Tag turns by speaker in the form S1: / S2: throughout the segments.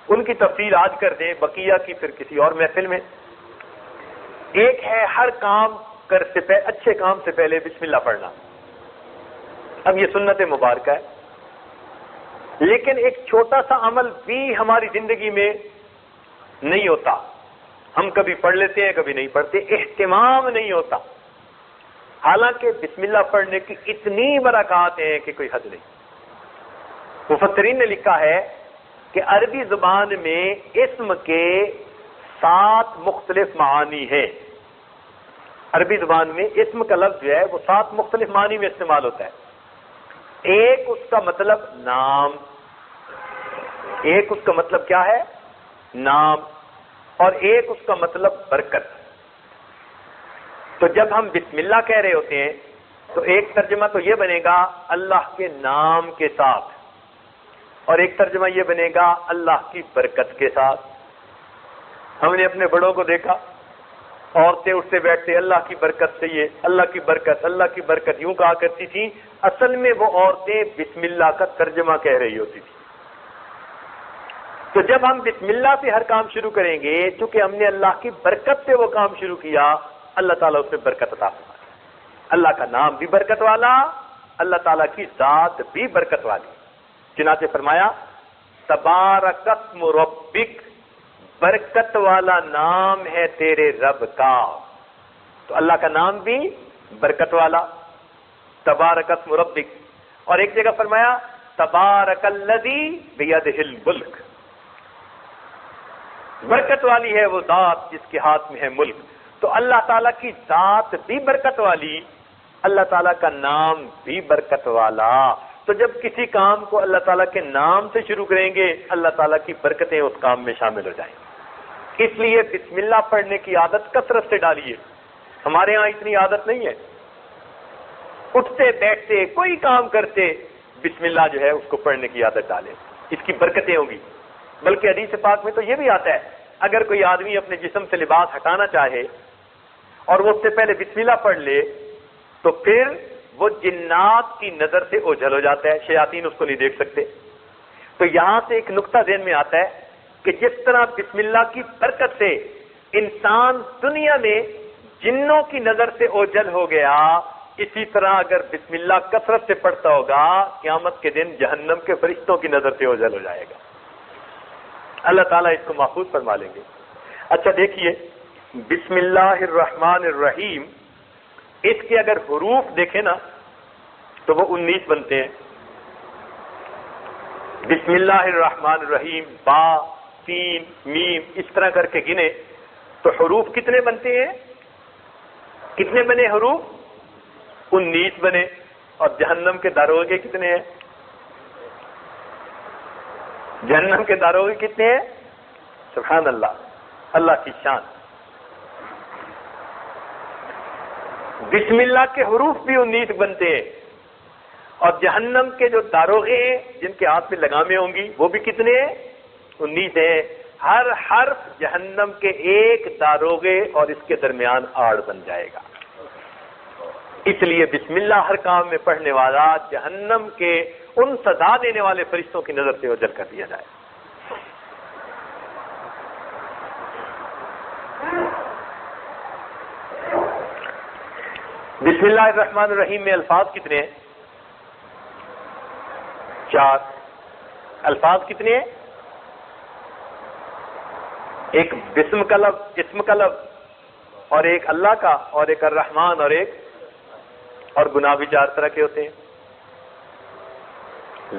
S1: ان کی تفصیل آج کر دیں، بقیہ کی پھر کسی اور محفل میں۔ ایک ہے ہر کام اچھے کام سے پہلے بسم اللہ پڑھنا، اب یہ سنت مبارکہ ہے، لیکن ایک چھوٹا سا عمل بھی ہماری زندگی میں نہیں ہوتا، ہم کبھی پڑھ لیتے ہیں کبھی نہیں پڑھتے، اہتمام نہیں ہوتا، حالانکہ بسم اللہ پڑھنے کی اتنی برکات ہیں کہ کوئی حد نہیں۔ مفسرین نے لکھا ہے کہ عربی زبان میں اسم کے 7 مختلف معانی ہیں۔ عربی زبان میں اسم کا لفظ جو ہے وہ 7 مختلف معنی میں استعمال ہوتا ہے۔ ایک اس کا مطلب نام، ایک اس کا مطلب کیا ہے؟ نام، اور ایک اس کا مطلب برکت۔ تو جب ہم بسم اللہ کہہ رہے ہوتے ہیں تو ایک ترجمہ تو یہ بنے گا اللہ کے نام کے ساتھ، اور ایک ترجمہ یہ بنے گا اللہ کی برکت کے ساتھ۔ ہم نے اپنے بڑوں کو دیکھا، عورتیں اٹھتے بیٹھتے اللہ کی برکت سے، یہ اللہ کی برکت، اللہ کی برکت یوں کہا کرتی تھی، اصل میں وہ عورتیں بسم اللہ کا ترجمہ کہہ رہی ہوتی تھی۔ تو جب ہم بسم اللہ سے ہر کام شروع کریں گے، چونکہ ہم نے اللہ کی برکت سے وہ کام شروع کیا، اللہ تعالیٰ اس میں برکت عطا فرمائے۔ اللہ کا نام بھی برکت والا، اللہ تعالیٰ کی ذات بھی برکت والی۔ چنانچہ فرمایا تبارک اسم ربک، برکت والا نام ہے تیرے رب کا۔ تو اللہ کا نام بھی برکت والا، تبارک اسم ربک۔ اور ایک جگہ فرمایا تبارک الذی بیدہ الملک، برکت والی ہے وہ ذات جس کے ہاتھ میں ہے ملک۔ تو اللہ تعالیٰ کی ذات بھی برکت والی، اللہ تعالیٰ کا نام بھی برکت والا۔ تو جب کسی کام کو اللہ تعالیٰ کے نام سے شروع کریں گے، اللہ تعالیٰ کی برکتیں اس کام میں شامل ہو جائیں گی۔ اس لیے بسم اللہ پڑھنے کی عادت کثرت سے ڈالیے۔ ہمارے ہاں اتنی عادت نہیں ہے، اٹھتے بیٹھتے کوئی کام کرتے بسم اللہ جو ہے اس کو پڑھنے کی عادت ڈالیں، اس کی برکتیں ہوں گی۔ بلکہ حدیث پاک میں تو یہ بھی آتا ہے، اگر کوئی آدمی اپنے جسم سے لباس ہٹانا چاہے اور وہ اس سے پہلے بسم اللہ پڑھ لے تو پھر وہ جنات کی نظر سے اوجھل ہو جاتا ہے، شیاطین اس کو نہیں دیکھ سکتے۔ تو یہاں سے ایک نقطہ ذہن میں آتا ہے کہ جس طرح بسم اللہ کی برکت سے انسان دنیا میں جنوں کی نظر سے اوجھل ہو گیا، اسی طرح اگر بسم اللہ کثرت سے پڑھتا ہوگا، قیامت کے دن جہنم کے فرشتوں کی نظر سے اوجھل ہو جائے گا۔ اللہ تعالیٰ اس کو محفوظ فرما لیں گے۔ اچھا دیکھیے، بسم اللہ الرحمن الرحیم، اس کے اگر حروف دیکھیں نا تو وہ 19 بنتے ہیں۔ بسم اللہ الرحمن الرحیم، با، سین، میم، اس طرح کر کے گنے تو حروف کتنے بنتے ہیں؟ کتنے بنے حروف؟ 19 بنے۔ اور جہنم کے داروغے کتنے ہیں؟ جہنم کے داروغے کتنے ہیں؟ سبحان اللہ، اللہ کی شان۔ بسم اللہ کے حروف بھی 19 بنتے ہیں، اور جہنم کے جو داروغے ہیں جن کے ہاتھ میں لگامیں ہوں گی وہ بھی کتنے ہیں؟ 19 ہیں۔ ہر حرف جہنم کے ایک داروغے اور اس کے درمیان آڑ بن جائے گا۔ اس لیے بسم اللہ ہر کام میں پڑھنے والا جہنم کے ان سزا دینے والے فرشتوں کی نظر سے اوجھل کر دیا جائے۔ بسم اللہ الرحمن الرحیم میں الفاظ کتنے ہیں؟ 4۔ الفاظ کتنے ہیں؟ ایک بسم کا لفظ، اسم کا لفظ، اور ایک اللہ کا، اور ایک الرحمن، اور گناہ بھی 4 طرح کے ہوتے ہیں۔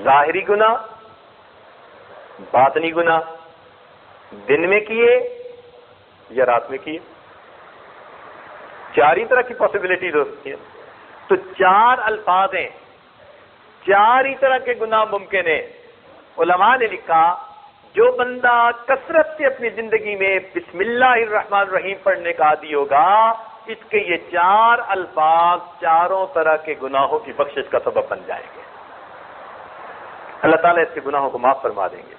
S1: ظاہری گناہ، باطنی گناہ، دن میں کیے یا رات میں کیے، 4 ہی طرح کی پاسبلٹیز ہو سکتی ہیں۔ تو 4 الفاظ ہیں، 4 ہی طرح کے گناہ ممکن ہیں۔ علماء نے لکھا جو بندہ کثرت سے اپنی زندگی میں بسم اللہ الرحمن الرحیم پڑھنے کا عادی ہوگا، اس کے یہ 4 الفاظ 4 طرح کے گناہوں کی بخشش کا سبب بن جائیں گے۔ اللہ تعالیٰ اس کے گناہوں کو معاف فرما دیں گے۔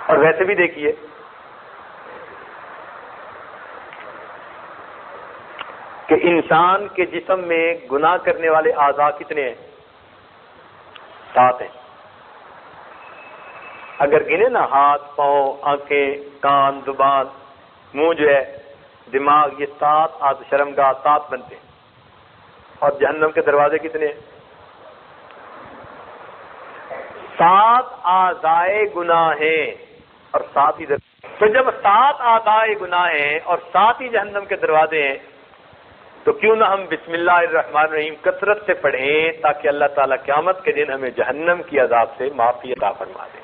S1: اور ویسے بھی دیکھیے کہ انسان کے جسم میں گناہ کرنے والے اعضاء کتنے ہیں؟ 7 ہیں. اگر گنے نا ہاتھ پاؤں آنکھیں کان زبان منہ جو ہے دماغ، یہ 7 آز شرمگاہ 7 بنتے ہیں. اور جہنم کے دروازے کتنے ہیں؟ 7 اعضائے گناہ ہیں اور 7 ہی تو جب 7 اعضائے گناہ ہیں اور 7 ہی جہنم کے دروازے ہیں تو کیوں نہ ہم بسم اللہ الرحمن الرحیم کثرت سے پڑھیں تاکہ اللہ تعالیٰ قیامت کے دن ہمیں جہنم کی عذاب سے معافی عطا فرما دے.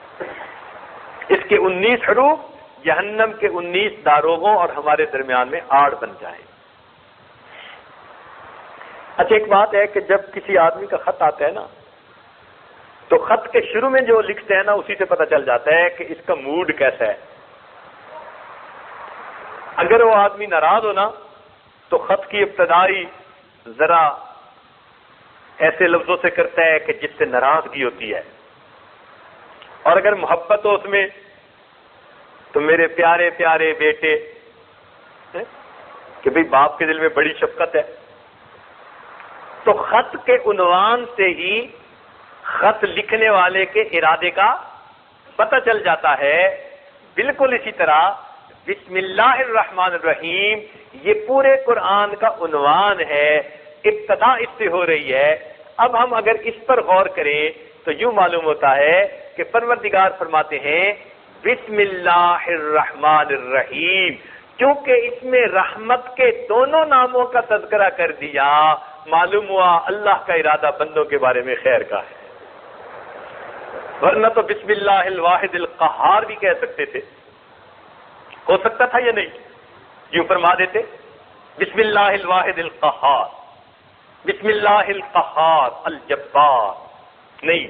S1: اس کے 19 حروف جہنم کے 19 داروغوں اور ہمارے درمیان میں آڑ بن جائیں. اچھا ایک بات ہے کہ جب کسی آدمی کا خط آتا ہے نا تو خط کے شروع میں جو لکھتے ہیں نا اسی سے پتہ چل جاتا ہے کہ اس کا موڈ کیسا ہے. اگر وہ آدمی ناراض ہو نا تو خط کی ابتدائی ذرا ایسے لفظوں سے کرتا ہے کہ جس سے ناراضگی ہوتی ہے، اور اگر محبت ہو اس میں تو میرے پیارے پیارے بیٹے، کہ بھئی باپ کے دل میں بڑی شفقت ہے. تو خط کے عنوان سے ہی خط لکھنے والے کے ارادے کا پتہ چل جاتا ہے. بالکل اسی طرح بسم اللہ الرحمن الرحیم یہ پورے قرآن کا عنوان ہے، ابتدا اس سے ہو رہی ہے. اب ہم اگر اس پر غور کریں تو یوں معلوم ہوتا ہے کہ پروردگار فرماتے ہیں بسم اللہ الرحمن الرحیم، کیونکہ اس میں رحمت کے دونوں ناموں کا تذکرہ کر دیا، معلوم ہوا اللہ کا ارادہ بندوں کے بارے میں خیر کا ہے. ورنہ تو بسم اللہ الواحد القہار بھی کہہ سکتے تھے، ہو سکتا تھا یا نہیں؟ یوں فرما دیتے بسم اللہ الواحد القہار، بسم اللہ القہار الجبار. نہیں،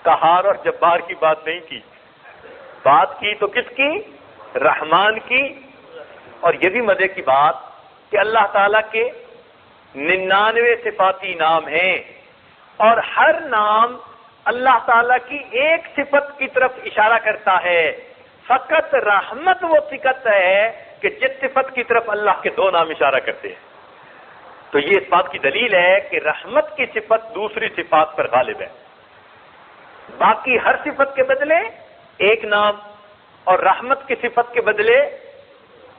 S1: قہار اور جبار کی بات نہیں کی، بات کی تو کس کی؟ رحمان کی. اور یہ بھی مزے کی بات کہ اللہ تعالیٰ کے 99 صفاتی نام ہیں اور ہر نام اللہ تعالیٰ کی ایک صفت کی طرف اشارہ کرتا ہے. فقط رحمت وہ صفت ہے کہ جس صفت کی طرف اللہ کے 2 نام اشارہ کرتے ہیں. تو یہ اس بات کی دلیل ہے کہ رحمت کی صفت دوسری صفات پر غالب ہے. باقی ہر صفت کے بدلے ایک نام اور رحمت کی صفت کے بدلے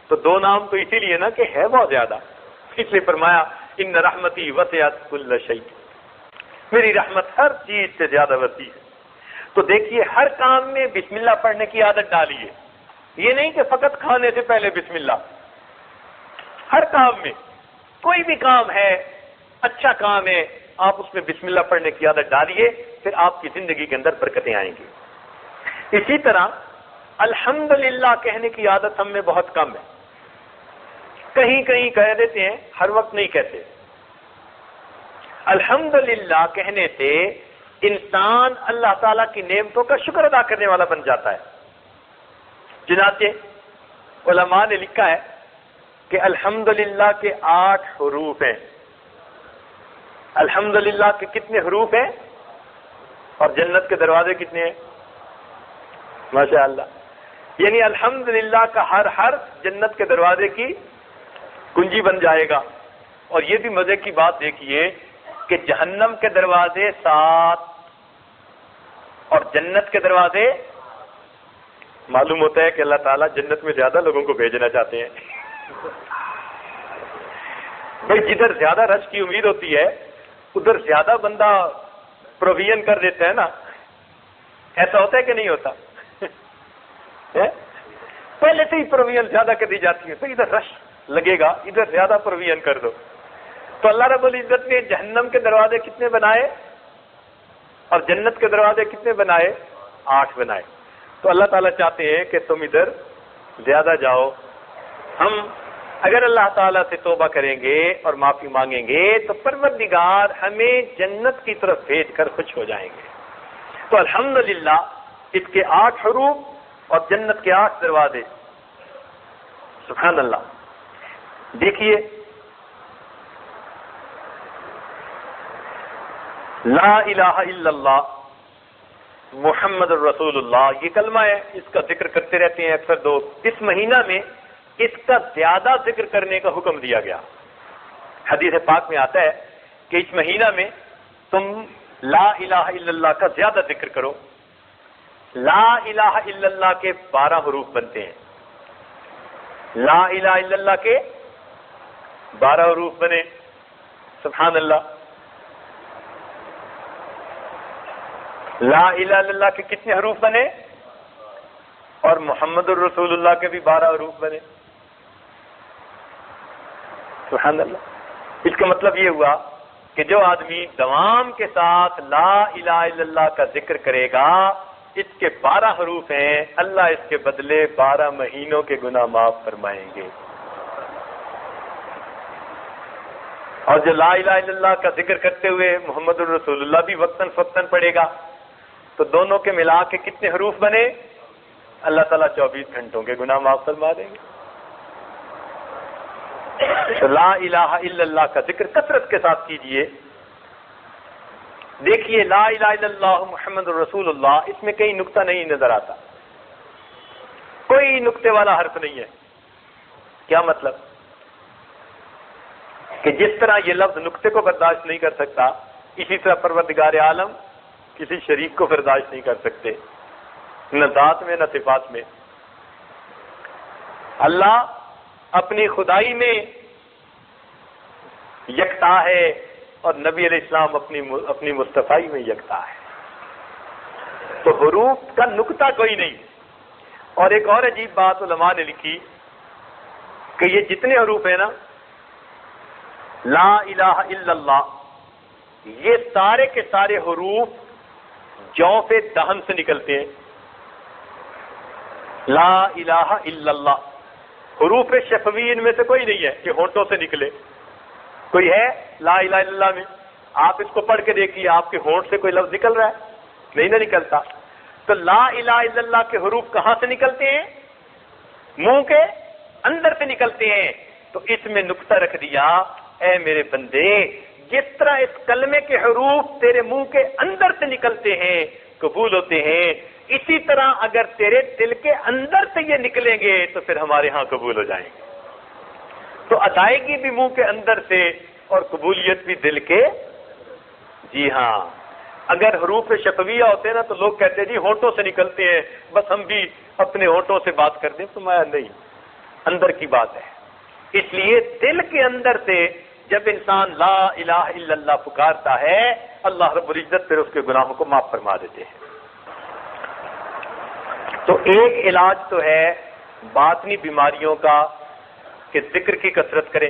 S1: تو 2 نام، تو اسی لیے نا کہ ہے بہت زیادہ. اس لیے فرمایا ان رحمتی وسعت کل شیء، میری رحمت ہر چیز سے زیادہ وسیع ہے. تو دیکھیے ہر کام میں بسم اللہ پڑھنے کی عادت ڈالیے. یہ نہیں کہ فقط کھانے سے پہلے بسم اللہ، ہر کام میں کوئی بھی کام ہے، اچھا کام ہے، آپ اس میں بسم اللہ پڑھنے کی عادت ڈالیے، پھر آپ کی زندگی کے اندر برکتیں آئیں گی. اسی طرح الحمدللہ کہنے کی عادت ہم میں بہت کم ہے. کہیں کہیں کہہ دیتے ہیں، ہر وقت نہیں کہتے. الحمدللہ کہنے سے انسان اللہ تعالیٰ کی نعمتوں کا شکر ادا کرنے والا بن جاتا ہے. چنانچہ علماء نے لکھا ہے کہ الحمدللہ کے 8 حروف ہیں. الحمدللہ کے کتنے حروف ہیں اور جنت کے دروازے کتنے ہیں؟ ماشاءاللہ. یعنی الحمدللہ کا ہر حرف جنت کے دروازے کی کنجی بن جائے گا. اور یہ بھی مزے کی بات دیکھیے کہ جہنم کے دروازے 7 اور جنت کے دروازے، معلوم ہوتا ہے کہ اللہ تعالیٰ جنت میں زیادہ لوگوں کو بھیجنا چاہتے ہیں. بھائی جدھر زیادہ رش کی امید ہوتی ہے ادھر زیادہ بندہ پروویژن کر دیتا ہے نا. ایسا ہوتا ہے کہ نہیں ہوتا؟ پہلے سے ہی پروویژن زیادہ کر دی جاتی ہے، تو ادھر رش لگے گا، ادھر زیادہ پروویژن کر دو. تو اللہ رب العزت نے جہنم کے دروازے کتنے بنائے اور جنت کے دروازے کتنے بنائے؟ 8 بنائے. تو اللہ تعالیٰ چاہتے ہیں کہ تم ادھر زیادہ جاؤ. ہم اگر اللہ تعالیٰ سے توبہ کریں گے اور معافی مانگیں گے تو پروردگار ہمیں جنت کی طرف بھیج کر خوش ہو جائیں گے. تو الحمدللہ اس کے 8 حروف اور جنت کے 8 دروازے. سبحان اللہ. دیکھیے لا الہ الا اللہ محمد الرسول اللہ، یہ کلمہ ہے، اس کا ذکر کرتے رہتے ہیں اکثر دوست. اس مہینہ میں اس کا زیادہ ذکر کرنے کا حکم دیا گیا. حدیث پاک میں آتا ہے کہ اس مہینہ میں تم لا الہ الا اللہ کا زیادہ ذکر کرو. لا الہ الا اللہ کے 12 حروف بنتے ہیں. لا الہ الا اللہ کے 12 حروف بنے. سبحان اللہ. لا الہ الا اللہ کے کتنے حروف بنے؟ اور محمد الرسول اللہ کے بھی 12 حروف بنے. سبحان اللہ. اس کا مطلب یہ ہوا کہ جو آدمی دوام کے ساتھ لا الہ الا اللہ کا ذکر کرے گا، اس کے 12 حروف ہیں، اللہ اس کے بدلے 12 مہینوں کے گناہ معاف فرمائیں گے. اور جو لا الہ الا اللہ کا ذکر کرتے ہوئے محمد الرسول اللہ بھی وقتاً فوقتاً پڑھے گا، تو دونوں کے ملا کے کتنے حروف بنے؟ اللہ تعالیٰ 24 گھنٹوں کے گناہ معاف فرما دیں گے. تو لا الہ الا اللہ کا ذکر کثرت کے ساتھ کیجئے. دیکھیے لا الہ الا اللہ محمد الرسول اللہ، اس میں کہیں نقطہ نہیں نظر آتا، کوئی نقطے والا حرف نہیں ہے. کیا مطلب؟ کہ جس طرح یہ لفظ نقطے کو برداشت نہیں کر سکتا، اسی طرح پروردگار عالم کسی شریک کو برداشت نہیں کر سکتے، نہ ذات میں نہ صفات میں. اللہ اپنی خدائی میں یکتا ہے اور نبی علیہ السلام اپنی مصطفائی میں یکتا ہے. تو حروف کا نقطہ کوئی نہیں. اور ایک اور عجیب بات علماء نے لکھی کہ یہ جتنے حروف ہیں نا، لا الہ الا اللہ، یہ سارے کے سارے حروف جوف دہن سے نکلتے ہیں. لا الہ الا اللہ حروف شفوی ان میں سے کوئی نہیں ہے کہ ہونٹوں سے نکلے. کوئی ہے لا الہ الا اللہ میں؟ آپ اس کو پڑھ کے دیکھیے، آپ کے ہونٹ سے کوئی لفظ نکل رہا ہے؟ نہیں نہ نکلتا. تو لا الہ الا اللہ کے حروف کہاں سے نکلتے ہیں؟ منہ کے اندر سے نکلتے ہیں. تو اس میں نقطہ رکھ دیا، اے میرے بندے، جس طرح اس کلمے کے حروف تیرے منہ کے اندر سے نکلتے ہیں، قبول ہوتے ہیں، اسی طرح اگر تیرے دل کے اندر سے یہ نکلیں گے تو پھر ہمارے ہاں قبول ہو جائیں گے. تو ادائیگی بھی منہ کے اندر سے اور قبولیت بھی دل کے. جی ہاں، اگر حروف شفویہ ہوتے نا تو لوگ کہتے ہیں جی ہونٹوں سے نکلتے ہیں، بس ہم بھی اپنے ہونٹوں سے بات کر دیں. فرمایا نہیں، اندر کی بات ہے. اس لیے دل کے اندر سے جب انسان لا الہ الا اللہ پکارتا ہے، اللہ رب العزت پھر اس کے گناہوں کو معاف فرما دیتے ہیں. تو ایک علاج تو ہے باطنی بیماریوں کا کہ ذکر کی کثرت کریں.